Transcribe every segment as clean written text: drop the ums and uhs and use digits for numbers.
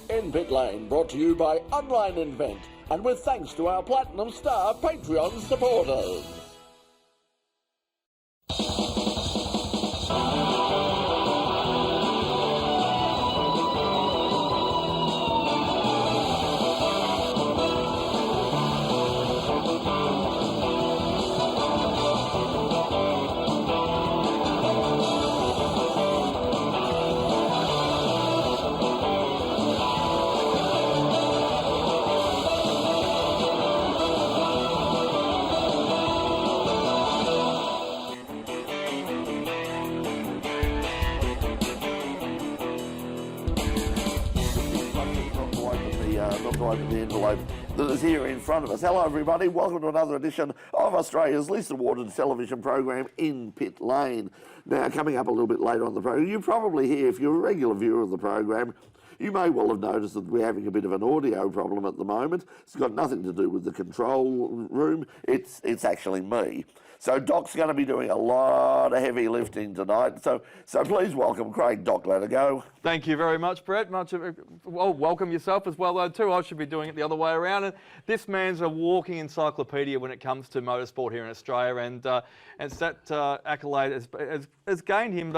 In Pit Lane, brought to you by Online Invent, and with thanks to our Platinum Star Patreon supporters. Not to open the envelope that is here in front of us. Hello everybody, welcome to another edition of Australia's least awarded television program, In Pit Lane. Now, coming up a little bit later on the program, you probably hear, if you're a regular viewer of the program, you may well have noticed that we're having a bit of an audio problem at the moment. It's got nothing to do with the control room, it's actually me. So Doc's going to be doing a lot of heavy lifting tonight. So please welcome Craig Doc Latigo. Thank you very much, Brett. Well, welcome yourself as well, though, too. I should be doing it the other way around. And this man's a walking encyclopedia when it comes to motorsport here in Australia, and that accolade has gained him,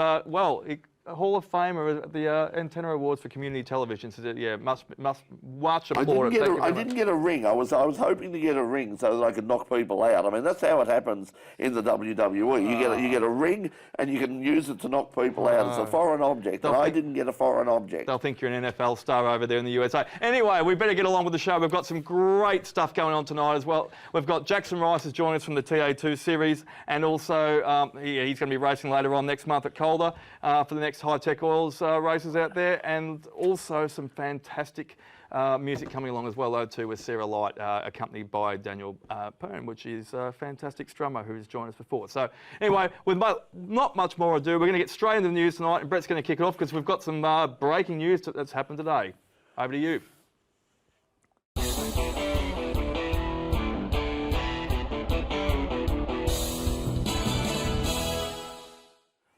a Hall of Famer at the Antenna Awards for Community Television. So yeah, must much applaud. I didn't get a ring. I was hoping to get a ring so that I could knock people out. I mean, that's how it happens in the WWE. You get a ring and you can use it to knock people out. It's a foreign object, and I didn't get a foreign object. They'll think you're an NFL star over there in the USA. Anyway, we better get along with the show. We've got some great stuff going on tonight as well. We've got Jackson Rice has joined us from the TA2 series, and also he's going to be racing later on next month at Calder for the next high-tech oils races out there, and also some fantastic music coming along as well, though, too, with Sarah Light, accompanied by Daniel Pern, which is a fantastic strummer who's joined us before. So anyway, with not much more ado, we're going to get straight into the news tonight, and Brett's going to kick it off because we've got some breaking news that's happened today. Over to you.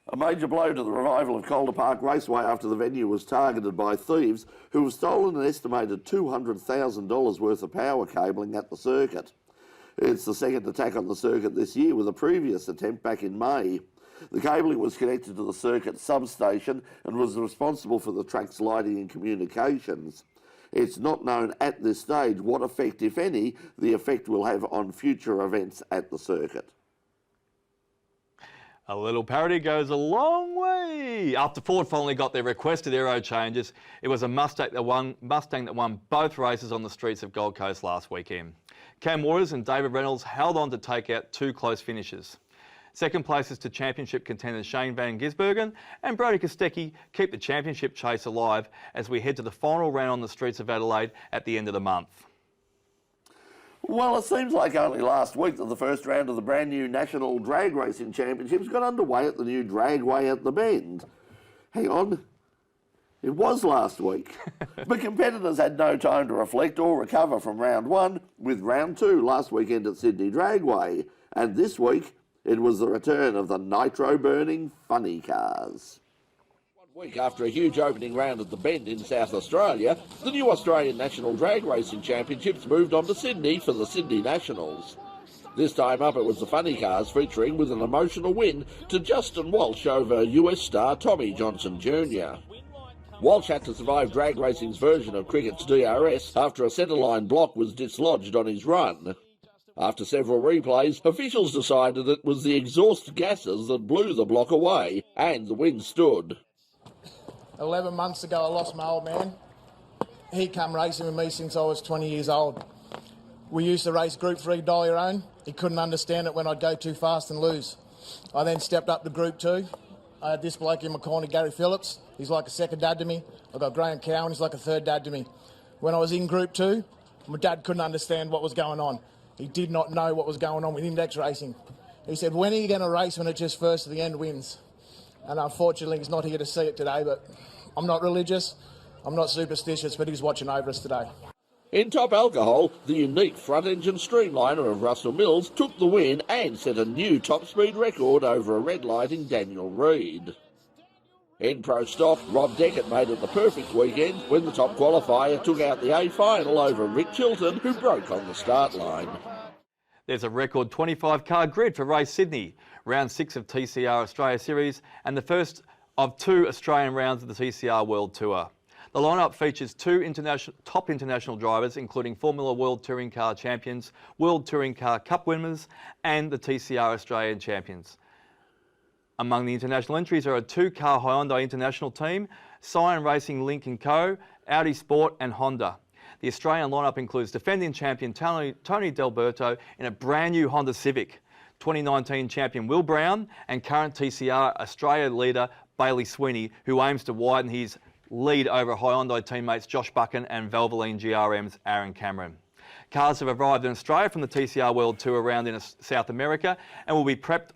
A major blow to the revival of Calder Park Raceway after the venue was targeted by thieves who have stolen an estimated $200,000 worth of power cabling at the circuit. It's the second attack on the circuit this year, with a previous attempt back in May. The cabling was connected to the circuit substation and was responsible for the track's lighting and communications. It's not known at this stage what effect, if any, the effect will have on future events at the circuit. A little parody goes a long way. After Ford finally got their requested aero changes, it was a Mustang that won both races on the streets of Gold Coast last weekend. Cam Waters and David Reynolds held on to take out two close finishes. Second places to championship contenders Shane Van Gisbergen and Brody Kostecki keep the championship chase alive as we head to the final round on the streets of Adelaide at the end of the month. Well, it seems like only last week that the first round of the brand new National Drag Racing Championships got underway at the new Dragway at the Bend. Hang on, it was last week. But competitors had no time to reflect or recover from round one, with round two last weekend at Sydney Dragway. And this week, it was the return of the nitro-burning funny cars. 1 week after a huge opening round at the Bend in South Australia, the new Australian National Drag Racing Championships moved on to Sydney for the Sydney Nationals. This time up it was the funny cars featuring with an emotional win to Justin Walsh over US star Tommy Johnson Jr. Walsh had to survive drag racing's version of cricket's DRS after a centreline block was dislodged on his run. After several replays, officials decided it was the exhaust gases that blew the block away, and the win stood. 11 months ago, I lost my old man. He come racing with me since I was 20 years old. We used to race Group 3 Dial Your Own. He couldn't understand it when I'd go too fast and lose. I then stepped up to Group 2. I had this bloke in my corner, Gary Phillips. He's like a second dad to me. I've got Graham Cowan, he's like a third dad to me. When I was in Group 2, my dad couldn't understand what was going on. He did not know what was going on with index racing. He said, when are you going to race when it just first to the end wins? And unfortunately, he's not here to see it today, but I'm not religious, I'm not superstitious, but he's watching over us today. In top alcohol, the unique front-engine streamliner of Russell Mills took the win and set a new top-speed record over a red-lighting Daniel Reid. In pro stock, Rob Deckett made it the perfect weekend when the top qualifier took out the A final over Rick Chilton, who broke on the start line. There's a record 25-car grid for Race Sydney, round 6 of TCR Australia Series and the first of 2 Australian rounds of the TCR World Tour. The lineup features 2 top international drivers, including Formula World Touring Car champions, World Touring Car Cup winners and the TCR Australian champions. Among the international entries are a 2-car Hyundai International team, Cyan Racing Link & Co, Audi Sport and Honda. The Australian lineup includes defending champion Tony D'Alberto in a brand new Honda Civic, 2019 champion Will Brown and current TCR Australia leader Bailey Sweeney, who aims to widen his lead over Hyundai teammates Josh Buchan and Valvoline GRM's Aaron Cameron. Cars have arrived in Australia from the TCR World Tour round in South America and will be prepped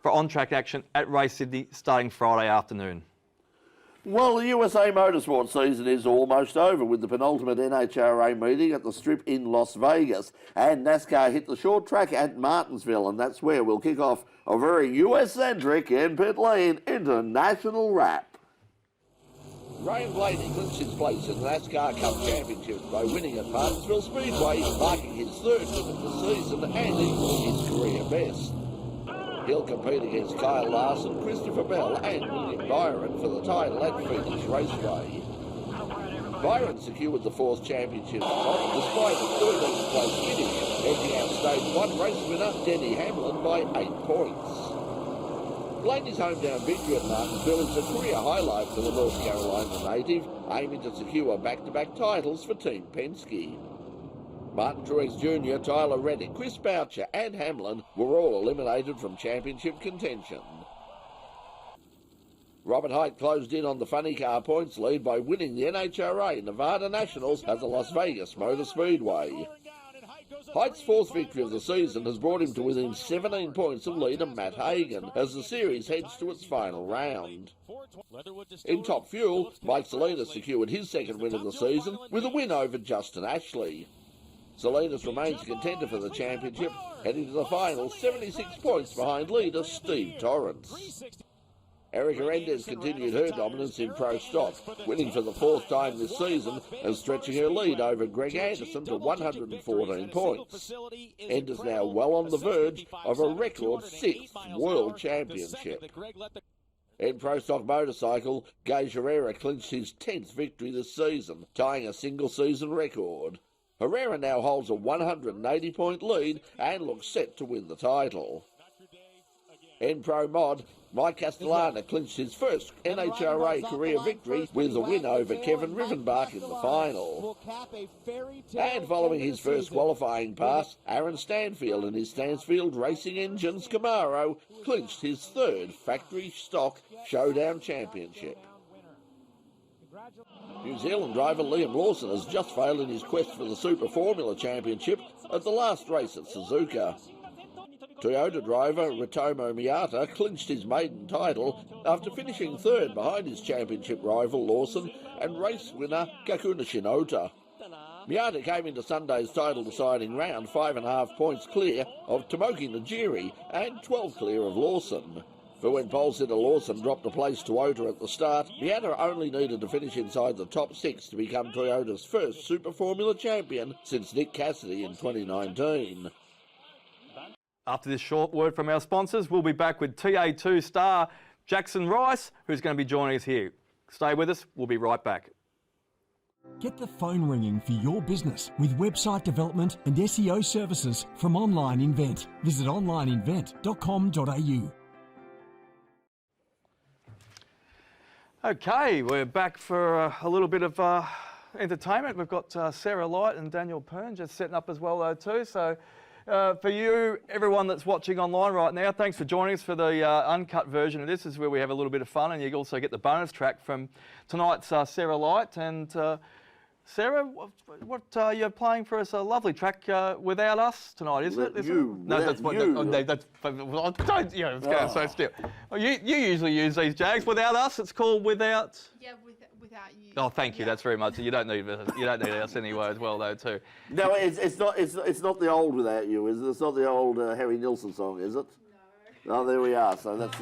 for on-track action at Race Sydney starting Friday afternoon. Well, the USA Motorsport season is almost over with the penultimate NHRA meeting at the Strip in Las Vegas, and NASCAR hit the short track at Martinsville, and that's where we'll kick off a very US-centric in pit lane international wrap. Graham Blaney clinched his place in the NASCAR Cup Championship by winning at Martinsville Speedway, marking his 3rd win of the season and equaling his career best. He'll compete against Kyle Larson, Christopher Bell and William Byron for the title at Phoenix Raceway. Byron secured the 4th championship spot despite a 13th place finish, edging out Stage 1 race winner Denny Hamlin by 8 points. Blaney's hometown victory at Martinsville is a career highlight for the North Carolina native, aiming to secure back-to-back titles for Team Penske. Martin Truex Jr., Tyler Reddick, Chris Boucher and Hamlin were all eliminated from championship contention. Robert Hight closed in on the funny car points lead by winning the NHRA Nevada Nationals at the Las Vegas Motor Speedway. Hight's 4th victory of the season has brought him to within 17 points of leader Matt Hagan as the series heads to its final round. In Top Fuel, Mike Salinas secured his 2nd win of the season with a win over Justin Ashley. Salinas remains a contender for the championship, heading to the final 76 points behind leader Steve Torrance. Erica Rendez continued her dominance in pro stock, winning for the 4th time this season and stretching her lead over Greg Anderson to 114 points. End is now well on the verge of a record 6th World Championship. In pro stock motorcycle, Gage Herrera clinched his 10th victory this season, tying a single-season record. Herrera now holds a 180-point lead and looks set to win the title. In Pro Mod, Mike Castellana clinched his first NHRA career victory with a win over Kevin Rivenbach in the final. And following his first qualifying pass, Aaron Stanfield in his Stansfield Racing Engines Camaro clinched his 3rd factory stock showdown championship. New Zealand driver Liam Lawson has just failed in his quest for the Super Formula Championship at the last race at Suzuka. Toyota driver Ritomo Miata clinched his maiden title after finishing 3rd behind his championship rival Lawson and race winner Kakuna Shinota. Miata came into Sunday's title deciding round 5.5 points clear of Tomoki Najiri and 12 clear of Lawson. For when pole sitter Lawson dropped a place to Toyota at the start, Miata only needed to finish inside the top 6 to become Toyota's first Super Formula champion since Nick Cassidy in 2019. After this short word from our sponsors, we'll be back with TA2 star Jackson Rice, who's going to be joining us here. Stay with us, we'll be right back. Get the phone ringing for your business with website development and SEO services from Online Invent. Visit onlineinvent.com.au. Okay, we're back for a little bit of entertainment. We've got Sarah Light and Daniel Pern just setting up as well though too. So for you, everyone that's watching online right now, thanks for joining us for the uncut version of this. This is where we have a little bit of fun and you also get the bonus track from tonight's Sarah Light. And Sarah, what you're playing for us a lovely track Without Us tonight, isn't it? No, that's what. That's don't so still. You usually use these Jags. Without Us, it's called Without. Yeah, without you. Oh, thank you. That's very much. You don't need us anyway as well though too. No, it's not the old Without You, is it? It's not the old Harry Nilsson song, is it? Oh, there we are. So that's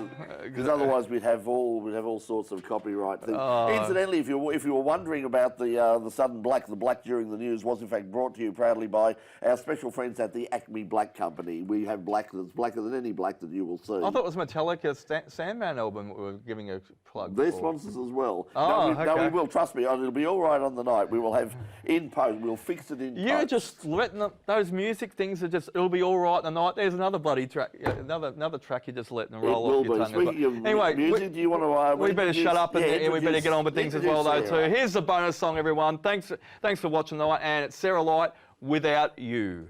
because otherwise we'd have all sorts of copyright things. Incidentally, if you were wondering about the sudden black, the black during the news was in fact brought to you proudly by our special friends at the Acme Black Company. We have black that's blacker than any black that you will see. I thought it was Metallica Sandman album we were giving a plug. They're for. sponsors as well. Oh, no, we will. Trust me, it'll be all right on the night. We will have in post. We'll fix it in. You're post. just letting those music things are just. It'll be all right on the night. There's another bloody track, another track you're just letting roll off your tongue. Speaking of anyway, music, do you want to? We better shut up and we better get on with things as well, though. Too. Here's the bonus song, everyone. Thanks for watching tonight, and it's Sarah Light, Without You.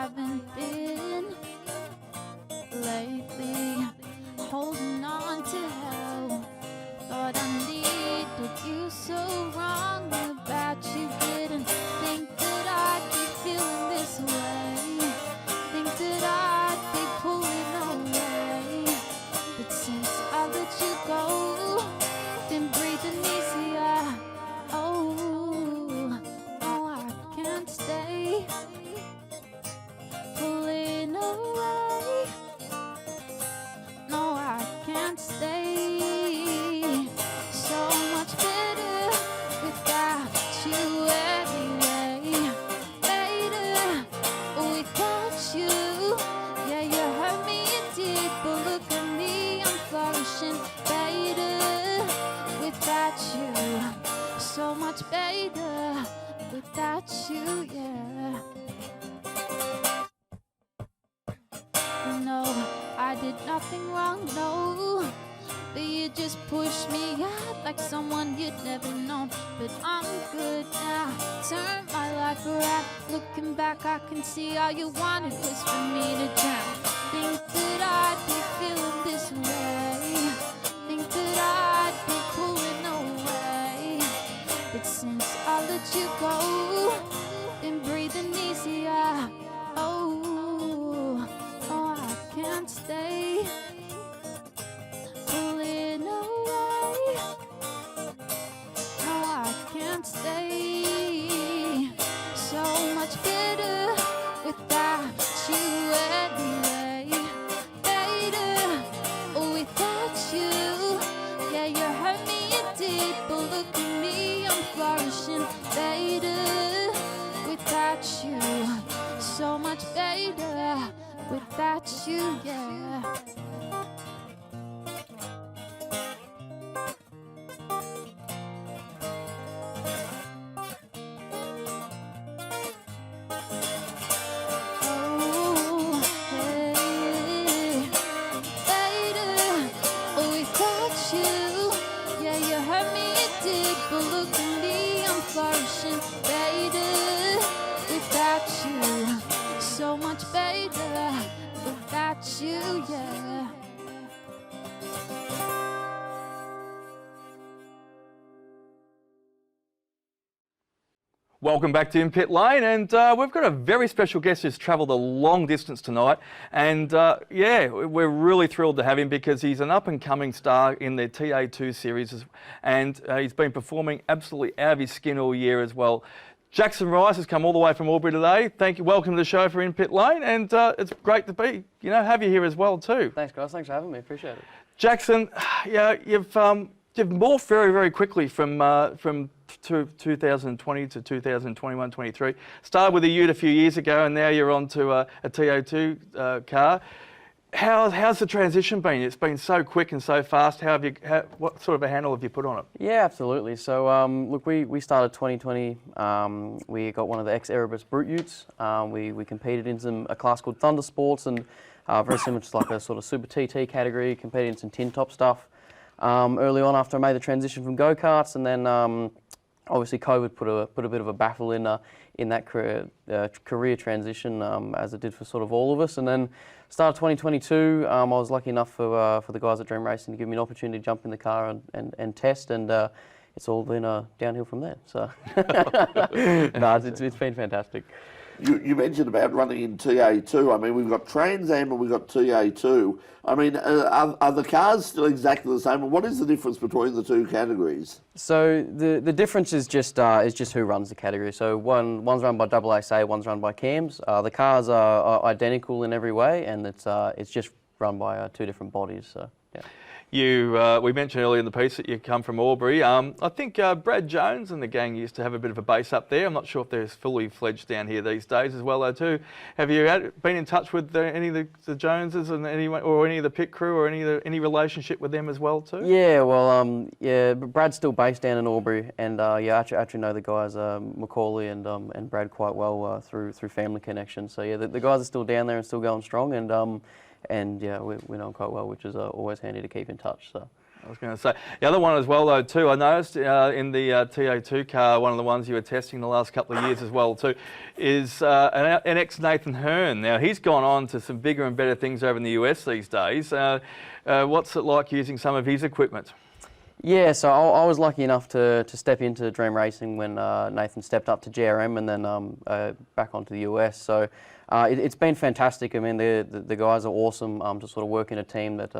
haven't been lately, holding on to hell. Thought I needed you so wrong about you. Didn't think that I'd be feeling this way. Think that I'd be pulling away. But since I let you go, been breathing easier. Oh, I can't stay. Pulling away. No, I can't stay. So much better without you anyway. Better without you. Yeah, you hurt me indeed, but look at me, I'm flourishing. Better without you. So much better without you, yeah. No, I did nothing wrong, no. But you just pushed me out like someone you'd never known. But I'm good now, turn my life around. Looking back, I can see all you wanted was for me to drown. Think that I'd be feeling this way. Think that I'd be pulling away. But since I let you go, been breathing easier. Oh, I can't stay. Pulling away. No, I can't stay. So much better without you anyway. Better without you. Yeah, you hurt me indeed, but look at me, I'm flourishing. Better without you. So much better without you, yeah. Oh, hey, better without you. Yeah, you hurt me, it did, but look at me, I'm flourishing. Better without you. So much better without you, yeah. Welcome back to In Pit Lane, and we've got a very special guest who's travelled a long distance tonight, and yeah, we're really thrilled to have him because he's an up-and-coming star in the TA2 series, and he's been performing absolutely out of his skin all year as well. Jackson Rice has come all the way from Albury today. Thank you. Welcome to the show for In Pit Lane, and it's great to have you here as well too. Thanks, guys. Thanks for having me. Appreciate it. Jackson, yeah, you've morphed very, very quickly from 2020 to 2021, 23. Started with a Ute a few years ago, and now you're on to a TO2 car. How's the transition been? It's been so quick and so fast. What sort of a handle have you put on it? Yeah, absolutely. So, look, we started 2020. We got one of the ex-Erebus Brute Utes. We competed in a class called Thunder Sports, and very similar to like a sort of Super TT category. Competed in some tin top stuff. Early on, after I made the transition from go-karts, and then Obviously, COVID put a bit of a baffle in that career transition, as it did for sort of all of us. And then start of 2022, I was lucky enough for the guys at Dream Racing to give me an opportunity to jump in the car and test, and it's all been downhill from there. So, no, it's been fantastic. You mentioned about running in TA2. I mean, we've got Trans Am and we've got TA2. I mean, are the cars still exactly the same? And what is the difference between the two categories? So the difference is just who runs the category. So one's run by AASA, one's run by CAMS. The cars are identical in every way, and it's just run by two different bodies. So yeah. We mentioned earlier in the piece that you come from Albury. I think Brad Jones and the gang used to have a bit of a base up there. I'm not sure if they're fully fledged down here these days as well, though, too. Have you been in touch with any of the Joneses and any of the pit crew, or any relationship with them as well, too? Yeah, well, Brad's still based down in Albury, and I actually know the guys Macaulay and Brad quite well through family connections. So yeah, the guys are still down there and still going strong, and yeah, we know them quite well, which is always handy to keep in touch. So. I was going to say, the other one as well, though, too, I noticed in the TA2 car, one of the ones you were testing the last couple of years as well, too, is an ex-Nathan Hearn. Now, he's gone on to some bigger and better things over in the US these days. What's it like using some of his equipment? Yeah, so I was lucky enough to step into Dream Racing when Nathan stepped up to GRM and then back onto the US. So it's been fantastic. I mean, the guys are awesome to sort of work in a team that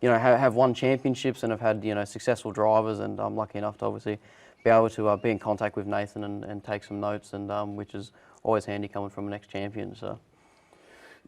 have won championships and have had successful drivers. And I'm lucky enough to obviously be able to be in contact with Nathan and take some notes, and which is always handy coming from an ex-champion. So.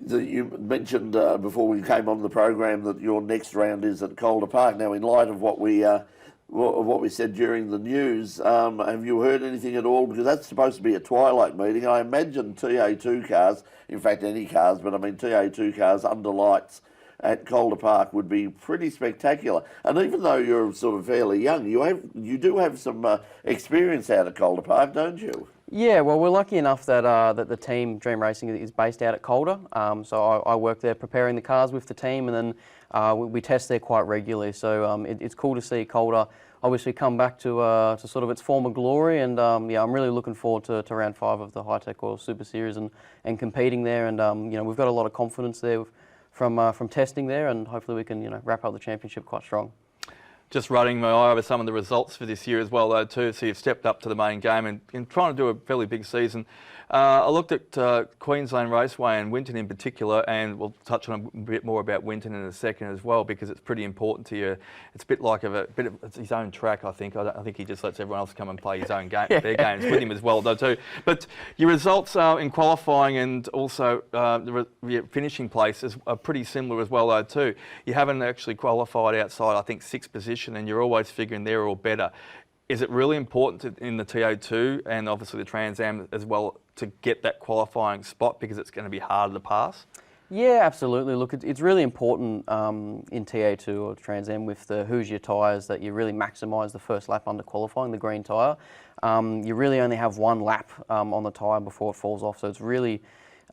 You mentioned before we came on the program that your next round is at Calder Park. Now, in light of what we said during the news, have you heard anything at all? Because that's supposed to be a twilight meeting. I imagine TA2 cars, in fact any cars, but I mean TA2 cars under lights at Calder Park would be pretty spectacular. And even though you're sort of fairly young, you do have some experience out at Calder Park, don't you? Yeah, well, we're lucky enough that that the team, Dream Racing, is based out at Calder. So I work there preparing the cars with the team, and then we test there quite regularly. So it's cool to see Calder obviously come back to sort of its former glory. And yeah, I'm really looking forward to round 5 of the High Tech Oil Super Series and competing there. And we've got a lot of confidence there from testing there, and hopefully we can wrap up the championship quite strong. Just running my eye over some of the results for this year as well, though, too. So you've stepped up to the main game and trying to do a fairly big season. I looked at Queensland Raceway and Winton in particular, and we'll touch on a bit more about Winton in a second as well, because it's pretty important to you. It's a bit like it's his own track, I think. I think he just lets everyone else come and play his own game, their games with him as well, though, too. But your results in qualifying and also your finishing places are pretty similar as well, though, too. You haven't actually qualified outside, I think, 6th position, and you're always figuring they're all better. Is it really important in the TA2 and obviously the Trans Am as well to get that qualifying spot, because it's going to be harder to pass? Yeah, absolutely. Look, it's really important in TA2 or Trans Am with the Hoosier tyres that you really maximise the first lap under qualifying, the green tyre. You really only have one lap on the tyre before it falls off, so it's really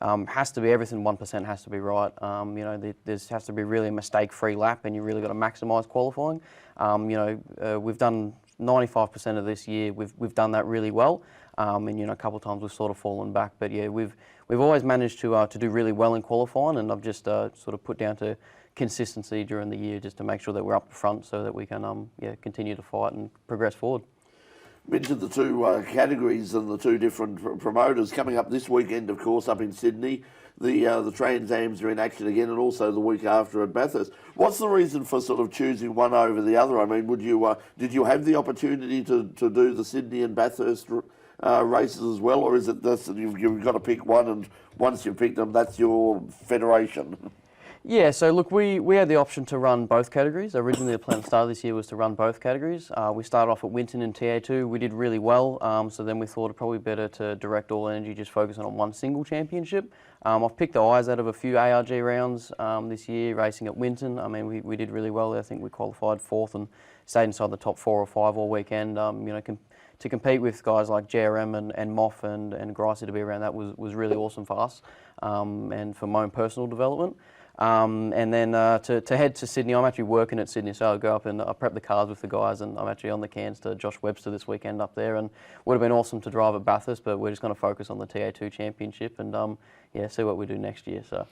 has to be everything 1% has to be right. There has to be really a mistake-free lap, and you really got to maximise qualifying. We've done 95% of this year. We've done that really well, and a couple of times we've sort of fallen back. But yeah, we've always managed to do really well in qualifying, and I've just sort of put down to consistency during the year just to make sure that we're up front so that we can continue to fight and progress forward. Mentioned the two categories and the two different promoters coming up this weekend, of course, up in Sydney. The Trans Ams are in action again, and also the week after at Bathurst. What's the reason for sort of choosing one over the other? I mean, did you have the opportunity to do the Sydney and Bathurst races as well, or is it this you've got to pick one, and once you've picked them, that's your federation? Yeah, so look, we had the option to run both categories. Originally, the plan at the start of this year was to run both categories. We started off at Winton in TA2. We did really well, so then we thought it probably better to direct all energy, just focusing on one single championship. I've picked the eyes out of a few ARG rounds this year, racing at Winton. I mean, we did really well there. I think we qualified 4th and stayed inside the top 4 or 5 all weekend. To compete with guys like JRM and Moff and Gracie to be around that was really awesome for us and for my own personal development. And then to head to Sydney, I'm actually working at Sydney, so I'll go up and I prep the cars with the guys, and I'm actually on the cans to Josh Webster this weekend up there, and would have been awesome to drive at Bathurst, but we're just going to focus on the TA2 Championship and yeah, see what we do next year. So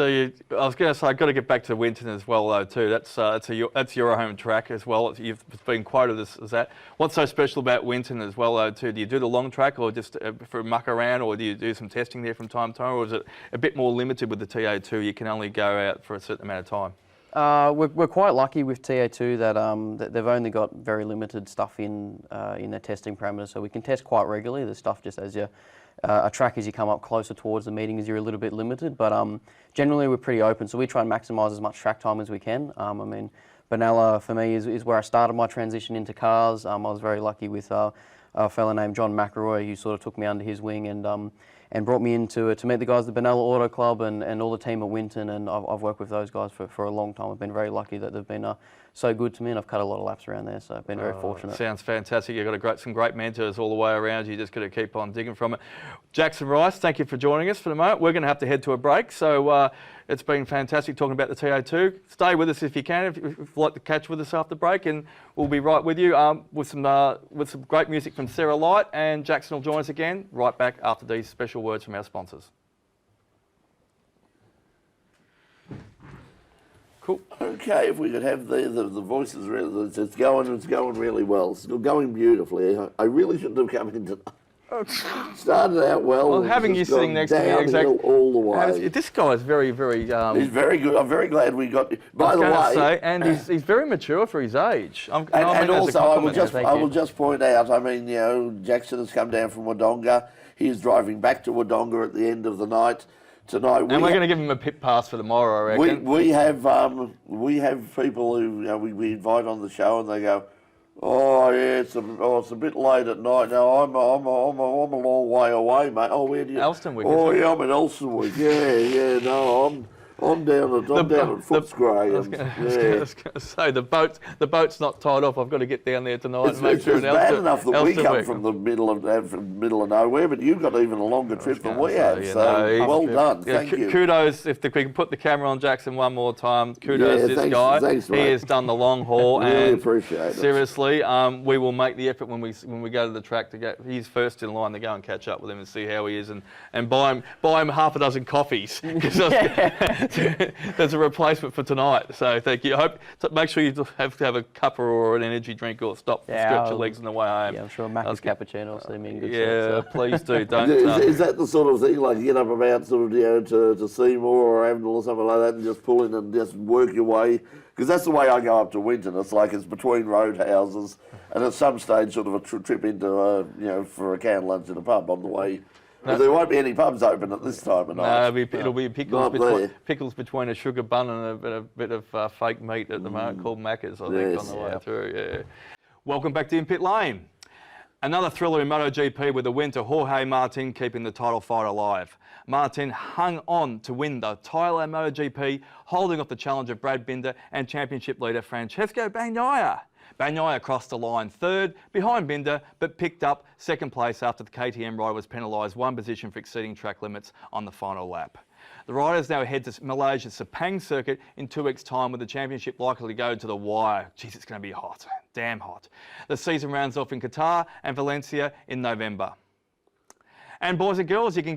I was going to say, I've got to get back to Winton as well, though, too. That's your home track as well. You've been quoted as that. What's so special about Winton as well, though, too? Do you do the long track or just for a muck around, or do you do some testing there from time to time, or is it a bit more limited with the TA2? You can only go out for a certain amount of time. We're quite lucky with TA2 that they've only got very limited stuff in their testing parameters, so we can test quite regularly. The stuff just as a track as you come up closer towards the meetings, you're a little bit limited, but generally we're pretty open, so we try and maximise as much track time as we can. I mean, Benalla for me is where I started my transition into cars. I was very lucky with a fellow named John McElroy, who sort of took me under his wing and brought me into to meet the guys at the Benalla Auto Club and all the team at Winton, and I've worked with those guys for a long time. I've been very lucky that they've been so good to me, and I've cut a lot of laps around there, so I've been very fortunate. Sounds fantastic. You've got some great mentors all the way around. You just got to keep on digging from it. Jackson Rice, thank you for joining us for the moment. We're going to have to head to a break, so it's been fantastic talking about the TA2. Stay with us if you can, if you'd like to catch with us after break, and we'll be right with you with some great music from Sarah Light, and Jackson will join us again right back after these special words from our sponsors. Cool. Okay, if we could have the voices, really, it's going really well. It's going beautifully. I really shouldn't have come in tonight. Started out well. Well, having you sitting next to me, exactly all the way. This guy is very, very. He's very good. I'm very glad we got. By the way, and he's very mature for his age. And also, I will just point out. I mean, you know, Jackson has come down from Wodonga. He's driving back to Wodonga at the end of the night tonight. And we're going to give him a pit pass for tomorrow, I reckon. We have people who we invite on the show, and they go, "Oh yeah, it's a bit late at night. No, I'm a long way away, mate. Oh, where do you? Elstonwick. Oh yeah, I'm in Elstonwick. Yeah. No, I'm down at Footscray. I was going to say the boat's not tied off. I've got to get down there tonight and make sure. It's bad enough that we come from the middle of nowhere, but you've got even a longer trip than we have. So well done, thank you. Kudos if we can put the camera on Jackson one more time. Kudos to this guy. Thanks, he has done the long haul. Really appreciate it. Seriously, we will make the effort when we go to the track to get. He's first in line to go and catch up with him and see how he is and buy him half a dozen coffees. There's a replacement for tonight, so thank you. Make sure you have to have a cuppa or an energy drink or stop to stretch your legs on the way home. Yeah, I'm sure Macca's cappuccino will see me in good shape, so. Please do. Don't. Is that the sort of thing, like you get up about sort of to Seymour or Avondale or something like that, and just pull in and just work your way? Because that's the way I go up to Winton. It's like it's between roadhouses, and at some stage, sort of a trip into for a can lunch in a pub on the way. Well, there won't be any pubs open at this time of night. No, it'll be pickles between a sugar bun and a bit of fake meat at the moment called Macca's, I think, on the way through. Yeah. Welcome back to In Pit Lane. Another thriller in MotoGP with a win to Jorge Martin, keeping the title fight alive. Martin hung on to win the Thailand MotoGP, holding off the challenge of Brad Binder and championship leader Francesco Bagnaia. Bagnaia crossed the line third behind Binder, but picked up second place after the KTM rider was penalised one position for exceeding track limits on the final lap. The riders now head to Malaysia's Sepang circuit in 2 weeks' time, with the championship likely to go to the wire. Jeez, it's going to be hot, damn hot. The season rounds off in Qatar and Valencia in November. And boys and girls, you can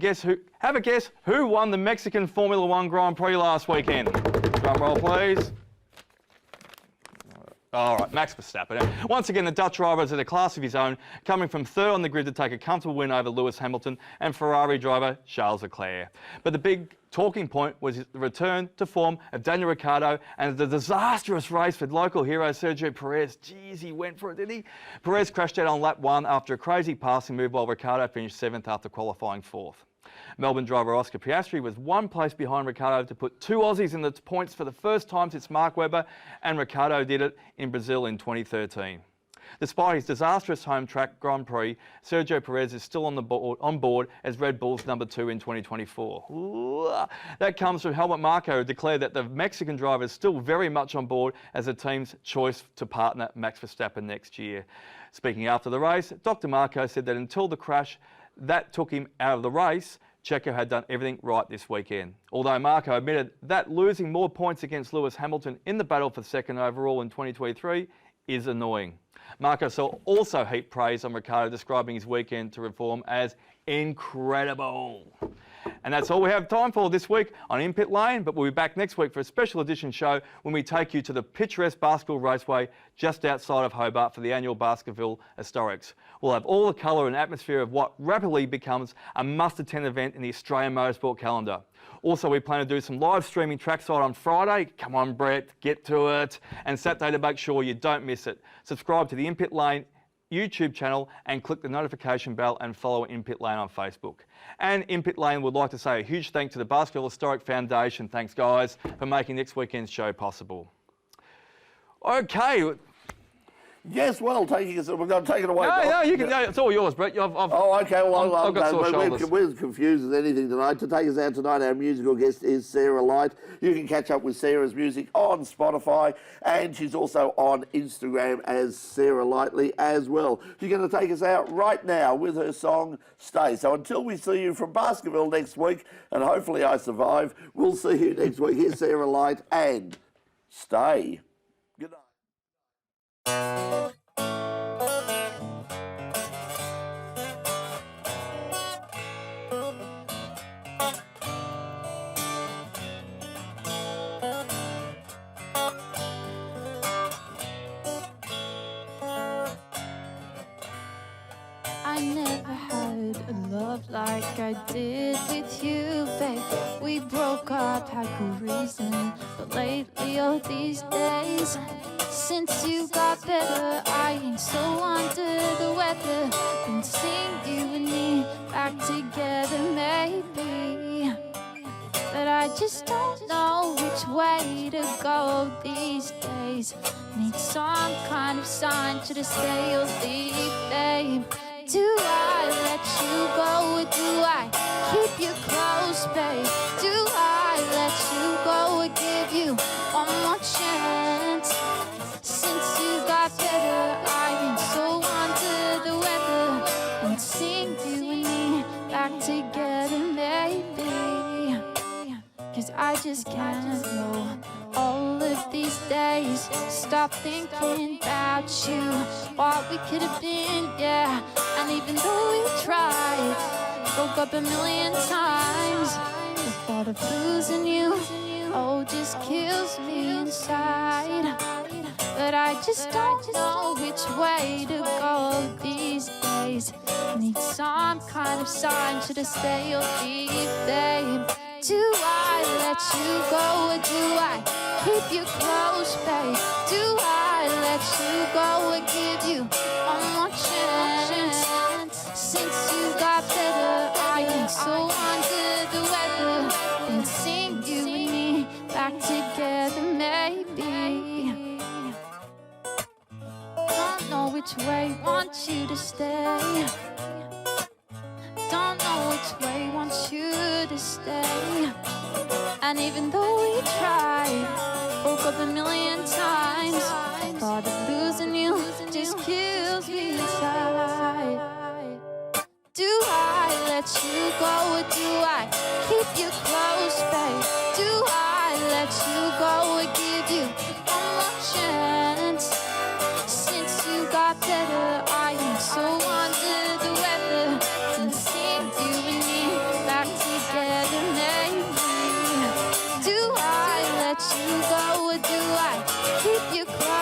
have a guess who won the Mexican Formula One Grand Prix last weekend. Drum roll, please. All right, Max Verstappen. Once again, the Dutch driver is at a class of his own, coming from third on the grid to take a comfortable win over Lewis Hamilton and Ferrari driver Charles Leclerc. But the big talking point was the return to form of Daniel Ricciardo and the disastrous race for local hero Sergio Perez. Jeez, he went for it, didn't he? Perez crashed out on lap 1 after a crazy passing move, while Ricciardo finished 7th after qualifying 4th. Melbourne driver Oscar Piastri was 1 place behind Ricciardo to put 2 Aussies in the points for the first time since Mark Webber, and Ricciardo did it in Brazil in 2013. Despite his disastrous home track Grand Prix, Sergio Perez is still on board as Red Bull's number 2 in 2024. Ooh, that comes from Helmut Marko, who declared that the Mexican driver is still very much on board as the team's choice to partner Max Verstappen next year. Speaking after the race, Dr. Marko said that until the crash that took him out of the race, Checo had done everything right this weekend. Although Marco admitted that losing more points against Lewis Hamilton in the battle for second overall in 2023 is annoying. Marco also heaped praise on Ricciardo, describing his weekend to Reform as incredible. And that's all we have time for this week on In Pit Lane, but we'll be back next week for a special edition show when we take you to the picturesque Baskerville Raceway just outside of Hobart for the annual Baskerville Historics. We'll have all the colour and atmosphere of what rapidly becomes a must-attend event in the Australian motorsport calendar. Also, we plan to do some live streaming trackside on Friday. Come on, Brett, get to it. And Saturday to make sure you don't miss it. Subscribe to the In Pit Lane YouTube channel and click the notification bell and follow In Pit Lane on Facebook. And In Pit Lane would like to say a huge thank to the Baskerville Historic Foundation. Thanks, guys, for making next weekend's show possible. Okay. Yes, well, taking us, we're going to take it away. No, you can. No, it's all yours, Brett. Oh, okay. Well, I've got sore shoulders. We're confused as anything tonight. To take us out tonight, our musical guest is Sarah Light. You can catch up with Sarah's music on Spotify, and she's also on Instagram as Sarah Lightly as well. She's going to take us out right now with her song Stay. So until we see you from Baskerville next week, and hopefully I survive, we'll see you next week. Here's Sarah Light and Stay. Good night. I never had a love like I did with you, babe. We broke up, had good reason, but lately, all these days, since you got better, I ain't so under the weather. Been seeing you and me back together, maybe, but I just don't know which way to go these days. Need some kind of sign to stay or leave, babe. Do I let you go or do I keep you close, babe? Do I let you go or give you one more chance? Since you got better, I am so under the weather. And seeing you and me back together, maybe, 'cause I just can't know all of these days. Stop thinking about you, what we could have been, yeah. And even though we tried, broke up a million times, the thought of losing you, oh, just kills me inside. But I just don't know which way to go these days. Need some kind of sign, should I stay or leave, babe? Do I let you go or do I keep you close, babe? Do I let you go or give you one more chance? Since you got better, I am so under the weather. And seeing you and me back together, maybe. Don't know which way, want you to stay. Don't know which way, want you to stay. And even though we tried, broke up a million times, thought of losing you just kills me inside. Do I let you go or do I keep you close, babe? Do I let you go or give you one more chance? Since you got better, I am so under the weather. And seeing you and me back together, maybe. Do I let you go or do I keep you close?